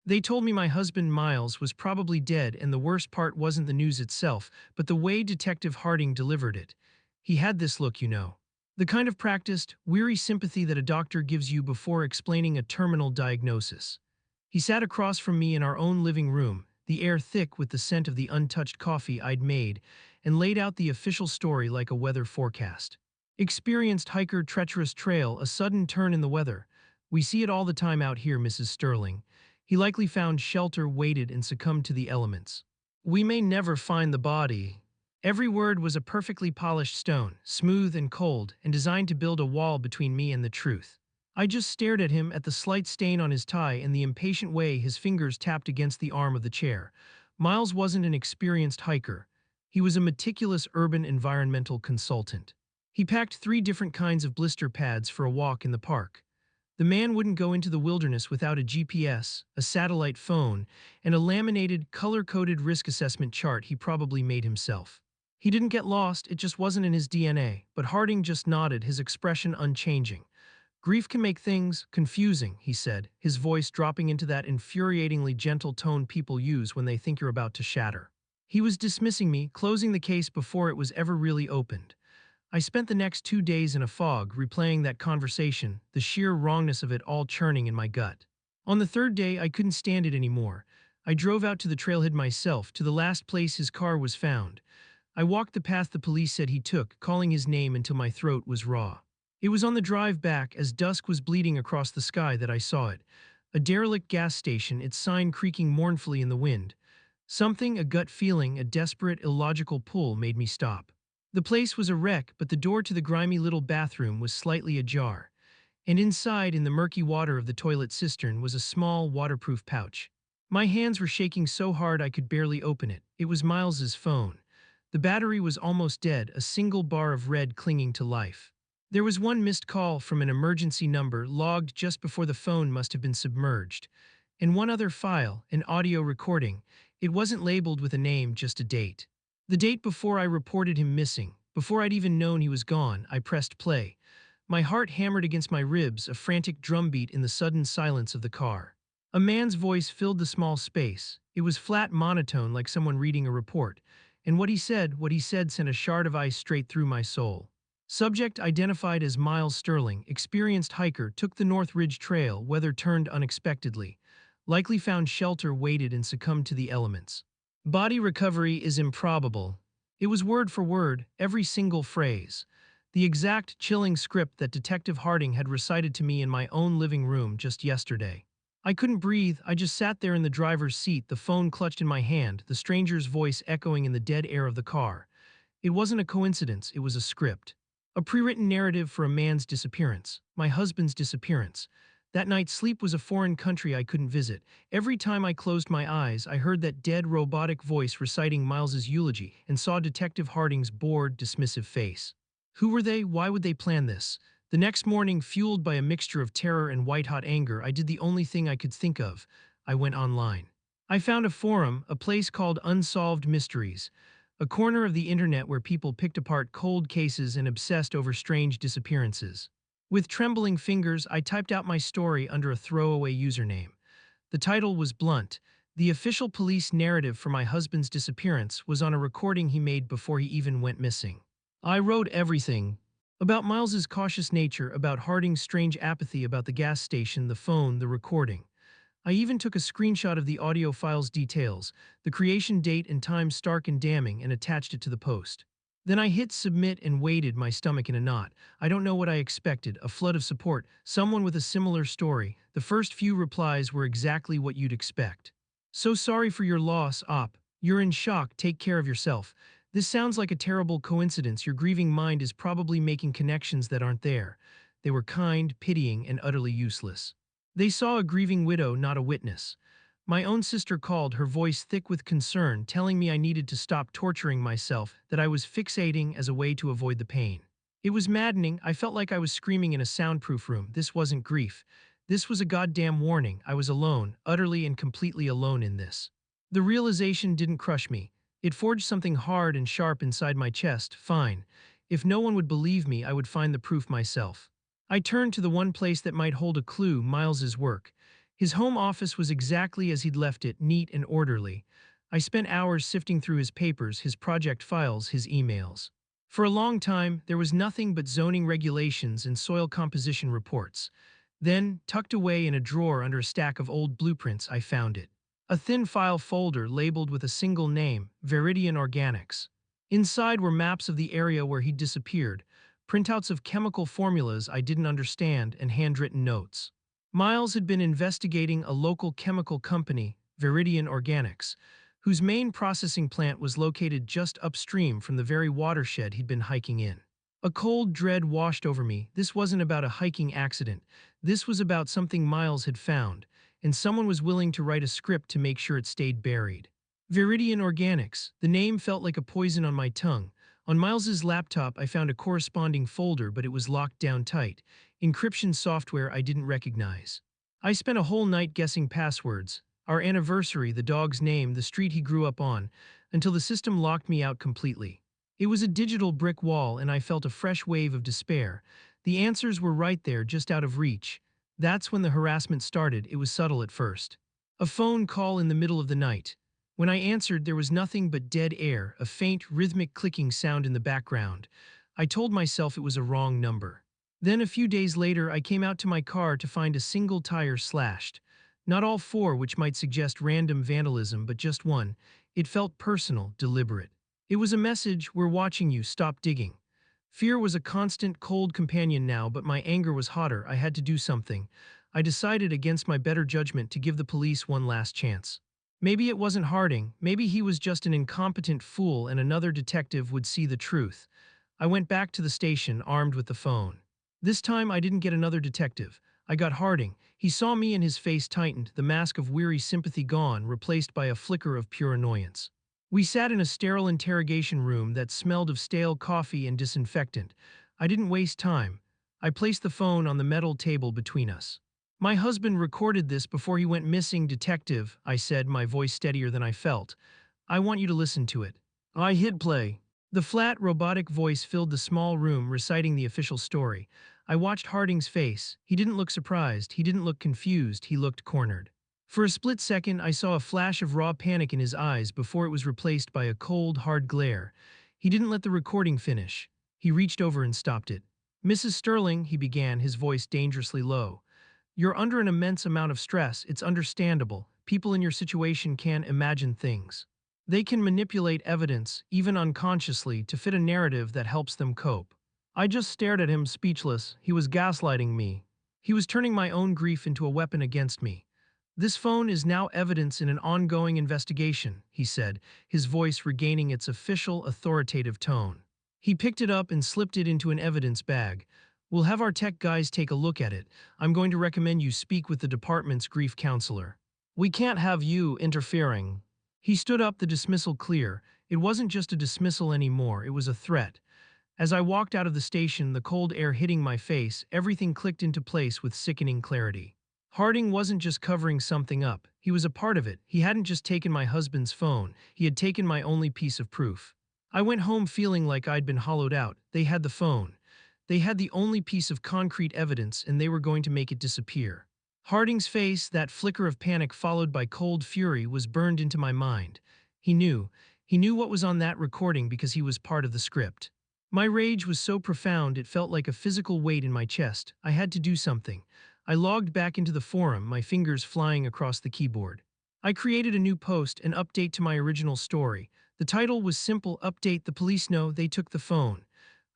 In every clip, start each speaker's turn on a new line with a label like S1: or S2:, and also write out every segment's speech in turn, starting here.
S1: They told me my husband Miles was probably dead, and the worst part wasn't the news itself, but the way Detective Harding delivered it. He had this look, you know. The kind of practiced, weary sympathy that a doctor gives you before explaining a terminal diagnosis. He sat across from me in our own living room, the air thick with the scent of the untouched coffee I'd made, and laid out the official story like a weather forecast. Experienced hiker, treacherous trail, a sudden turn in the weather. We see it all the time out here, Mrs. Sterling. He likely found shelter, waited, and succumbed to the elements. We may never find the body. Every word was a perfectly polished stone, smooth and cold, and designed to build a wall between me and the truth. I just stared at him, at the slight stain on his tie and the impatient way his fingers tapped against the arm of the chair. Miles wasn't an experienced hiker. He was a meticulous urban environmental consultant. He packed 3 different kinds of blister pads for a walk in the park. The man wouldn't go into the wilderness without a GPS, a satellite phone, and a laminated, color-coded risk assessment chart he probably made himself. He didn't get lost, it just wasn't in his DNA, but Harding just nodded, his expression unchanging. Grief can make things confusing, he said, his voice dropping into that infuriatingly gentle tone people use when they think you're about to shatter. He was dismissing me, closing the case before it was ever really opened. I spent the next 2 days in a fog, replaying that conversation, the sheer wrongness of it all churning in my gut. On the third day, I couldn't stand it anymore. I drove out to the trailhead myself, to the last place his car was found. I walked the path the police said he took, calling his name until my throat was raw. It was on the drive back, as dusk was bleeding across the sky, that I saw it. A derelict gas station, its sign creaking mournfully in the wind. Something, a gut feeling, a desperate, illogical pull made me stop. The place was a wreck, but the door to the grimy little bathroom was slightly ajar, and inside, in the murky water of the toilet cistern, was a small, waterproof pouch. My hands were shaking so hard I could barely open it. It was Miles's phone. The battery was almost dead, a single bar of red clinging to life. There was one missed call from an emergency number logged just before the phone must have been submerged, and one other file, an audio recording. It wasn't labeled with a name, just a date. The date before I reported him missing, before I'd even known he was gone. I pressed play. My heart hammered against my ribs, a frantic drumbeat in the sudden silence of the car. A man's voice filled the small space. It was flat, monotone, like someone reading a report. And what he said sent a shard of ice straight through my soul. Subject identified as Miles Sterling, experienced hiker, took the North Ridge Trail, weather turned unexpectedly. Likely found shelter, waited, and succumbed to the elements. Body recovery is improbable. It was word for word, every single phrase. The exact chilling script that Detective Harding had recited to me in my own living room just yesterday. I couldn't breathe, I just sat there in the driver's seat, the phone clutched in my hand, the stranger's voice echoing in the dead air of the car. It wasn't a coincidence, it was a script. A pre-written narrative for a man's disappearance, my husband's disappearance. That night, sleep was a foreign country I couldn't visit. Every time I closed my eyes, I heard that dead, robotic voice reciting Miles's eulogy and saw Detective Harding's bored, dismissive face. Who were they? Why would they plan this? The next morning, fueled by a mixture of terror and white-hot anger, I did the only thing I could think of. I went online. I found a forum, a place called Unsolved Mysteries, a corner of the internet where people picked apart cold cases and obsessed over strange disappearances. With trembling fingers, I typed out my story under a throwaway username. The title was blunt. The official police narrative for my husband's disappearance was on a recording he made before he even went missing. I wrote everything. About Miles's cautious nature, about Harding's strange apathy, about the gas station, the phone, the recording. I even took a screenshot of the audio file's details, the creation date and time stark and damning, and attached it to the post. Then I hit submit and waited, my stomach in a knot. I don't know what I expected, a flood of support, someone with a similar story. The first few replies were exactly what you'd expect. So sorry for your loss, Op. You're in shock, take care of yourself. This sounds like a terrible coincidence, your grieving mind is probably making connections that aren't there. They were kind, pitying, and utterly useless. They saw a grieving widow, not a witness. My own sister called, her voice thick with concern, telling me I needed to stop torturing myself, that I was fixating as a way to avoid the pain. It was maddening. I felt like I was screaming in a soundproof room. This wasn't grief. This was a goddamn warning. I was alone, utterly and completely alone in this. The realization didn't crush me. It forged something hard and sharp inside my chest. Fine. If no one would believe me, I would find the proof myself. I turned to the one place that might hold a clue, Miles's work. His home office was exactly as he'd left it, neat and orderly. I spent hours sifting through his papers, his project files, his emails. For a long time, there was nothing but zoning regulations and soil composition reports. Then, tucked away in a drawer under a stack of old blueprints, I found it. A thin file folder labeled with a single name, Veridian Organics. Inside were maps of the area where he'd disappeared, printouts of chemical formulas I didn't understand, and handwritten notes. Miles had been investigating a local chemical company, Veridian Organics, whose main processing plant was located just upstream from the very watershed he'd been hiking in. A cold dread washed over me. This wasn't about a hiking accident. This was about something Miles had found, and someone was willing to write a script to make sure it stayed buried. Veridian Organics. The name felt like a poison on my tongue. On Miles's laptop, I found a corresponding folder, but it was locked down tight. Encryption software I didn't recognize. I spent a whole night guessing passwords, our anniversary, the dog's name, the street he grew up on, until the system locked me out completely. It was a digital brick wall, and I felt a fresh wave of despair. The answers were right there, just out of reach. That's when the harassment started. It was subtle at first. A phone call in the middle of the night. When I answered, there was nothing but dead air, a faint, rhythmic clicking sound in the background. I told myself it was a wrong number. Then a few days later, I came out to my car to find a single tire slashed. Not all four, which might suggest random vandalism, but just one. It felt personal, deliberate. It was a message: we're watching you, stop digging. Fear was a constant, cold companion now, but my anger was hotter. I had to do something. I decided against my better judgment to give the police one last chance. Maybe it wasn't Harding, maybe he was just an incompetent fool and another detective would see the truth. I went back to the station, armed with the phone. This time I didn't get another detective. I got Harding. He saw me and his face tightened, the mask of weary sympathy gone, replaced by a flicker of pure annoyance. We sat in a sterile interrogation room that smelled of stale coffee and disinfectant. I didn't waste time. I placed the phone on the metal table between us. My husband recorded this before he went missing, detective, I said, my voice steadier than I felt. I want you to listen to it. I hit play. The flat, robotic voice filled the small room, reciting the official story. I watched Harding's face. He didn't look surprised. He didn't look confused. He looked cornered. For a split second, I saw a flash of raw panic in his eyes before it was replaced by a cold, hard glare. He didn't let the recording finish. He reached over and stopped it. Mrs. Sterling, he began, his voice dangerously low. You're under an immense amount of stress. It's understandable. People in your situation can imagine things. They can manipulate evidence, even unconsciously, to fit a narrative that helps them cope. I just stared at him, speechless. He was gaslighting me. He was turning my own grief into a weapon against me. This phone is now evidence in an ongoing investigation, he said, his voice regaining its official, authoritative tone. He picked it up and slipped it into an evidence bag. We'll have our tech guys take a look at it. I'm going to recommend you speak with the department's grief counselor. We can't have you interfering. He stood up, the dismissal clear. It wasn't just a dismissal anymore, it was a threat. As I walked out of the station, the cold air hitting my face, everything clicked into place with sickening clarity. Harding wasn't just covering something up, he was a part of it. He hadn't just taken my husband's phone, he had taken my only piece of proof. I went home feeling like I'd been hollowed out. They had the phone. They had the only piece of concrete evidence, and they were going to make it disappear. Harding's face, that flicker of panic followed by cold fury, was burned into my mind. He knew what was on that recording because he was part of the script. My rage was so profound it felt like a physical weight in my chest. I had to do something. I logged back into the forum, my fingers flying across the keyboard. I created a new post, an update to my original story. The title was simple: Update, the police know they took the phone.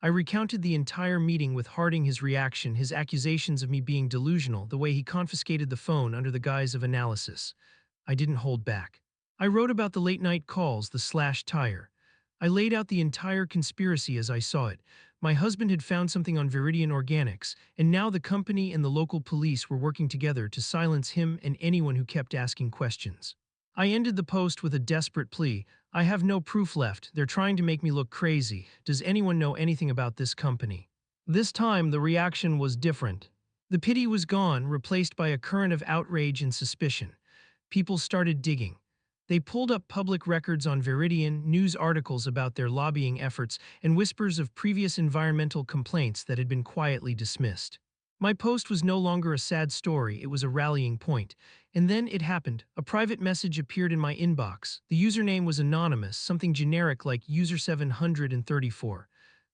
S1: I recounted the entire meeting with Harding, his reaction, his accusations of me being delusional, the way he confiscated the phone under the guise of analysis. I didn't hold back. I wrote about the late-night calls, the slashed tire. I laid out the entire conspiracy as I saw it. My husband had found something on Veridian Organics, and now the company and the local police were working together to silence him and anyone who kept asking questions. I ended the post with a desperate plea. I have no proof left. They're trying to make me look crazy. Does anyone know anything about this company? This time, the reaction was different. The pity was gone, replaced by a current of outrage and suspicion. People started digging. They pulled up public records on Veridian, news articles about their lobbying efforts, and whispers of previous environmental complaints that had been quietly dismissed. My post was no longer a sad story, it was a rallying point. And then it happened. A private message appeared in my inbox. The username was anonymous, something generic like user734.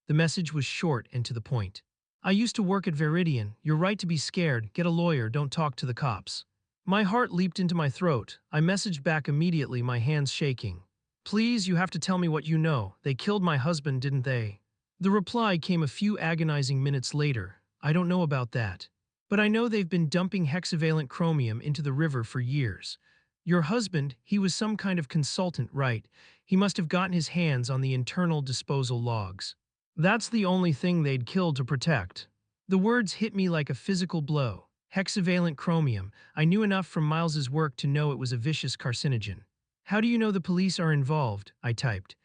S1: The message was short and to the point. I used to work at Veridian. You're right to be scared. Get a lawyer, don't talk to the cops. My heart leaped into my throat. I messaged back immediately, my hands shaking. Please, you have to tell me what you know. They killed my husband, didn't they? The reply came a few agonizing minutes later. I don't know about that. But I know they've been dumping hexavalent chromium into the river for years. Your husband, he was some kind of consultant, right? He must have gotten his hands on the internal disposal logs. That's the only thing they'd kill to protect. The words hit me like a physical blow. Hexavalent chromium. I knew enough from Miles's work to know it was a vicious carcinogen. How do you know the police are involved? I typed.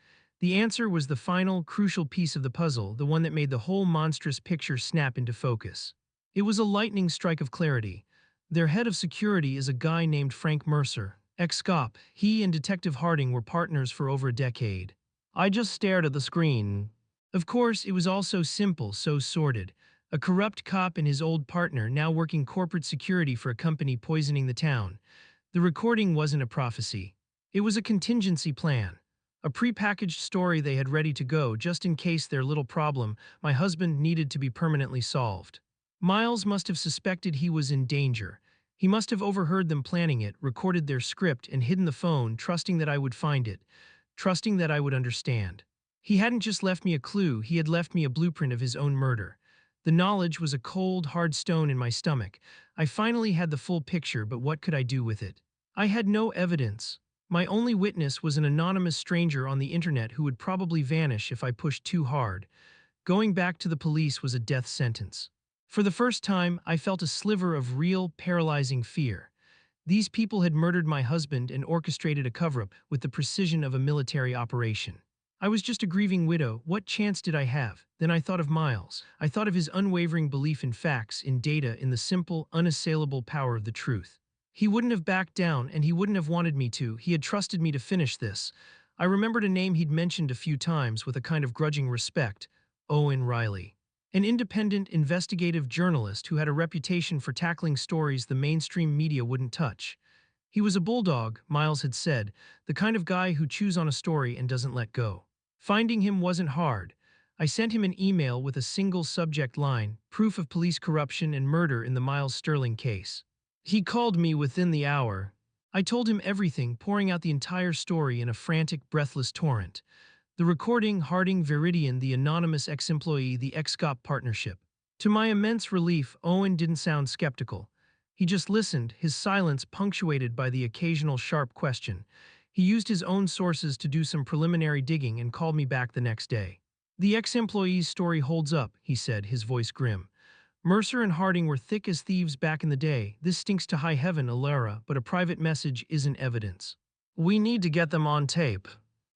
S1: The answer was the final, crucial piece of the puzzle, the one that made the whole monstrous picture snap into focus. It was a lightning strike of clarity. Their head of security is a guy named Frank Mercer, ex-cop. He and Detective Harding were partners for over a decade. I just stared at the screen. Of course, it was all so simple, so sordid. A corrupt cop and his old partner now working corporate security for a company poisoning the town. The recording wasn't a prophecy. It was a contingency plan. A prepackaged story they had ready to go just in case their little problem, my husband, needed to be permanently solved. Miles must have suspected he was in danger. He must have overheard them planning it, recorded their script, and hidden the phone, trusting that I would find it, trusting that I would understand. He hadn't just left me a clue, he had left me a blueprint of his own murder. The knowledge was a cold, hard stone in my stomach. I finally had the full picture, but what could I do with it? I had no evidence. My only witness was an anonymous stranger on the internet who would probably vanish if I pushed too hard. Going back to the police was a death sentence. For the first time, I felt a sliver of real, paralyzing fear. These people had murdered my husband and orchestrated a cover-up with the precision of a military operation. I was just a grieving widow. What chance did I have? Then I thought of Miles. I thought of his unwavering belief in facts, in data, in the simple, unassailable power of the truth. He wouldn't have backed down, and he wouldn't have wanted me to. He had trusted me to finish this. I remembered a name he'd mentioned a few times with a kind of grudging respect: Owen Riley. An independent, investigative journalist who had a reputation for tackling stories the mainstream media wouldn't touch. He was a bulldog, Miles had said, the kind of guy who chews on a story and doesn't let go. Finding him wasn't hard. I sent him an email with a single subject line: proof of police corruption and murder in the Miles Sterling case. He called me within the hour. I told him everything, pouring out the entire story in a frantic, breathless torrent. The recording, Harding, Veridian, the anonymous ex-employee, the ex-cop partnership. To my immense relief, Owen didn't sound skeptical. He just listened, his silence punctuated by the occasional sharp question. He used his own sources to do some preliminary digging and called me back the next day. The ex-employee's story holds up, he said, his voice grim. Mercer and Harding were thick as thieves back in the day. This stinks to high heaven, Alara, but a private message isn't evidence. We need to get them on tape.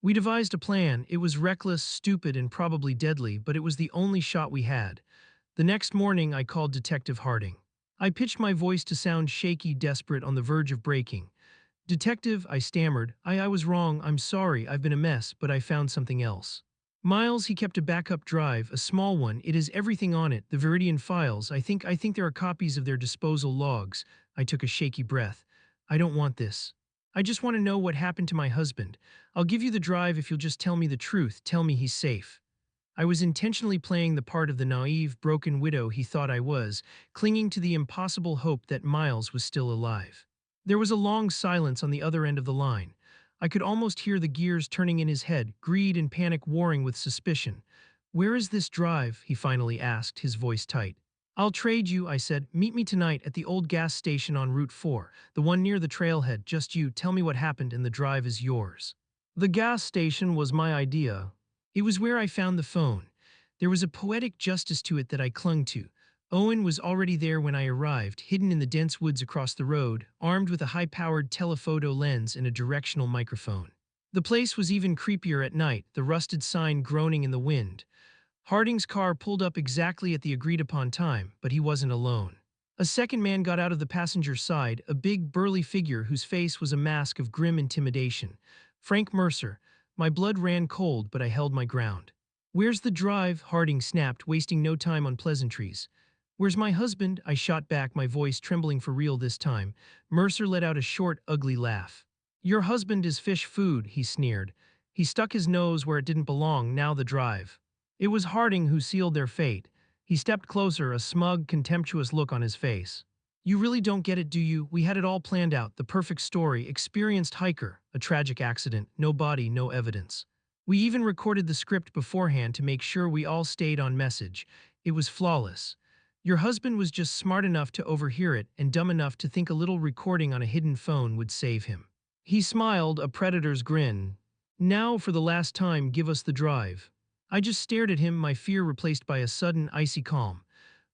S1: We devised a plan. It was reckless, stupid, and probably deadly, but it was the only shot we had. The next morning, I called Detective Harding. I pitched my voice to sound shaky, desperate, on the verge of breaking. Detective, I stammered. I was wrong. I'm sorry. I've been a mess, but I found something else. Miles, he kept a backup drive, a small one. It has everything on it, the Veridian files. I think there are copies of their disposal logs. I took a shaky breath. I don't want this. I just want to know what happened to my husband. I'll give you the drive if you'll just tell me the truth. Tell me he's safe. I was intentionally playing the part of the naive, broken widow he thought I was, clinging to the impossible hope that Miles was still alive. There was a long silence on the other end of the line. I could almost hear the gears turning in his head, greed and panic warring with suspicion. "Where is this drive?" he finally asked, his voice tight. "I'll trade you," I said. "Meet me tonight at the old gas station on Route 4, the one near the trailhead. Just you, tell me what happened, and the drive is yours." The gas station was my idea. It was where I found the phone. There was a poetic justice to it that I clung to. Owen was already there when I arrived, hidden in the dense woods across the road, armed with a high-powered telephoto lens and a directional microphone. The place was even creepier at night, the rusted sign groaning in the wind. Harding's car pulled up exactly at the agreed-upon time, but he wasn't alone. A second man got out of the passenger side, a big, burly figure whose face was a mask of grim intimidation. Frank Mercer. My blood ran cold, but I held my ground. "Where's the drive?" Harding snapped, wasting no time on pleasantries. "Where's my husband?" I shot back, my voice trembling for real this time. Mercer let out a short, ugly laugh. "Your husband is fish food," he sneered. He stuck his nose where it didn't belong, now the drive. It was Harding who sealed their fate. He stepped closer, a smug, contemptuous look on his face. "You really don't get it, do you? We had it all planned out, the perfect story, experienced hiker, a tragic accident, no body, no evidence. We even recorded the script beforehand to make sure we all stayed on message. It was flawless. Your husband was just smart enough to overhear it and dumb enough to think a little recording on a hidden phone would save him." He smiled, a predator's grin. "Now, for the last time, give us the drive." I just stared at him, my fear replaced by a sudden, icy calm.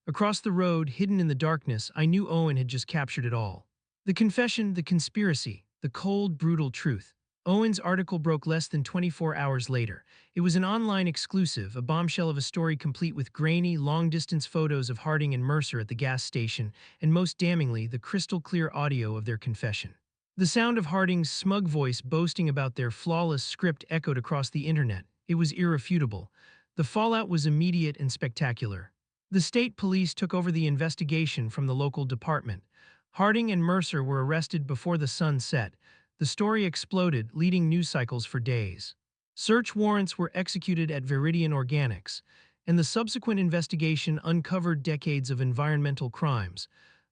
S1: Across the road, hidden in the darkness, I knew Owen had just captured it all. The confession, the conspiracy, the cold, brutal truth. Owen's article broke less than 24 hours later. It was an online exclusive, a bombshell of a story complete with grainy, long-distance photos of Harding and Mercer at the gas station, and most damningly, the crystal-clear audio of their confession. The sound of Harding's smug voice boasting about their flawless script echoed across the internet. It was irrefutable. The fallout was immediate and spectacular. The state police took over the investigation from the local department. Harding and Mercer were arrested before the sun set. The story exploded, leading news cycles for days. Search warrants were executed at Viridian Organics, and the subsequent investigation uncovered decades of environmental crimes,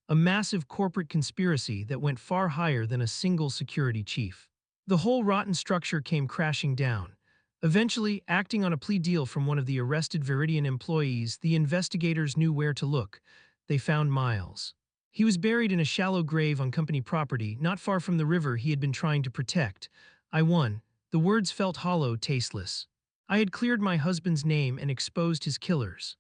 S1: a massive corporate conspiracy that went far higher than a single security chief. The whole rotten structure came crashing down. Eventually, acting on a plea deal from one of the arrested Viridian employees, the investigators knew where to look. They found Miles. He was buried in a shallow grave on company property, not far from the river he had been trying to protect. I won. The words felt hollow, tasteless. I had cleared my husband's name and exposed his killers.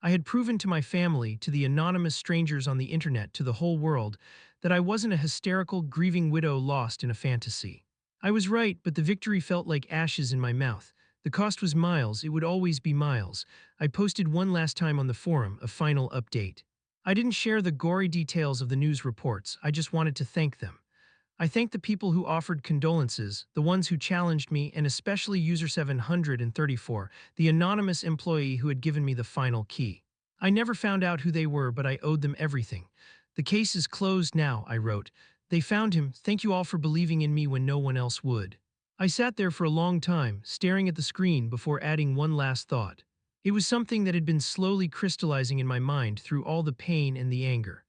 S1: I had proven to my family, to the anonymous strangers on the internet, to the whole world, that I wasn't a hysterical, grieving widow lost in a fantasy. I was right, but the victory felt like ashes in my mouth. The cost was Miles, it would always be Miles. I posted one last time on the forum, a final update. I didn't share the gory details of the news reports, I just wanted to thank them. I thanked the people who offered condolences, the ones who challenged me, and especially user 734, the anonymous employee who had given me the final key. I never found out who they were, but I owed them everything. "The case is closed now," I wrote. "They found him. Thank you all for believing in me when no one else would." I sat there for a long time, staring at the screen before adding one last thought. It was something that had been slowly crystallizing in my mind through all the pain and the anger.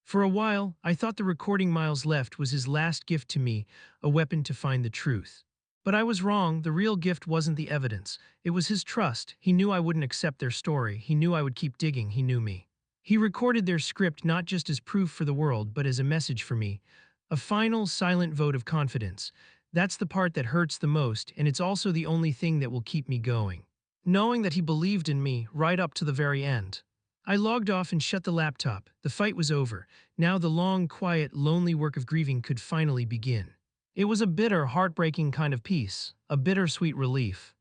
S1: For a while, I thought the recording Miles left was his last gift to me, a weapon to find the truth. But I was wrong, the real gift wasn't the evidence. It was his trust. He knew I wouldn't accept their story. He knew I would keep digging. He knew me. He recorded their script not just as proof for the world, but as a message for me. A final, silent vote of confidence. That's the part that hurts the most, and it's also the only thing that will keep me going. Knowing that he believed in me right up to the very end. I logged off and shut the laptop. The fight was over. Now the long, quiet, lonely work of grieving could finally begin. It was a bitter, heartbreaking kind of peace, a bittersweet relief.